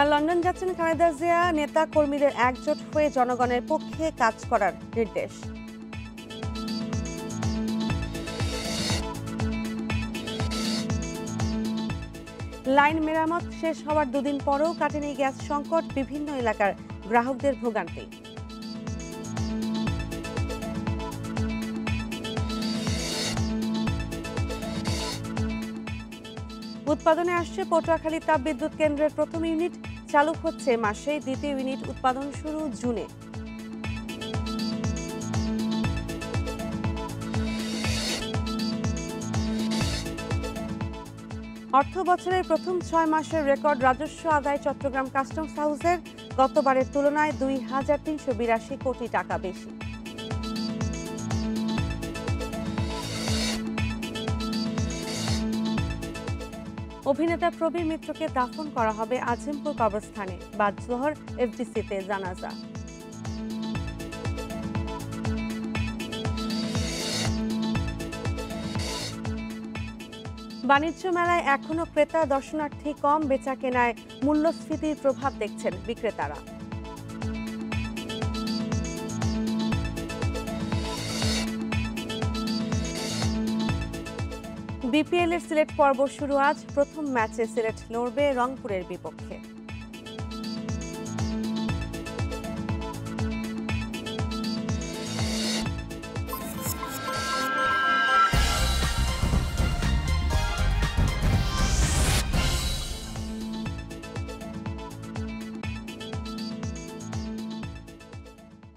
কাল লন্ডন যাচ্ছেন খালেদা জিয়া। নেতা কর্মীদের একজোট হয়ে জনগণের পক্ষে কাজ করার নির্দেশ। লাইন মেরামত শেষ হওয়ার দুদিন পরও কাটেনি গ্যাস সংকট, বিভিন্ন এলাকার গ্রাহকদের ভোগান্তি। উৎপাদনে আসছে পটুয়াখালী তাপবিদ্যুৎ কেন্দ্রের প্রথম ইউনিট, চালু হচ্ছে মাসে, দ্বিতীয় ইউনিট উৎপাদন শুরু জুনে। অর্থ বছরের প্রথম 6 মাসের রেকর্ড রাজস্ব আদায় চট্টগ্রাম কাস্টমস হাউসের, গতবারের তুলনায় ২,৩৮২ কোটি টাকা বেশি। অভিনেতা প্রবীর মিত্রকে দাফন করা হবে আজিমপুর কবরস্থানে, বাদ জোহর এফডিসিতে জানাজা। বাণিজ্য মেলায় এখনো ক্রেতা দর্শনার্থী কম, বেচা কেনায় মূল্যস্ফীতির প্রভাব দেখছেন বিক্রেতারা। বিপিএল এর সিলেট পর্ব শুরু আজ, প্রথম ম্যাচে সিলেট লড়বে রংপুরের বিপক্ষে।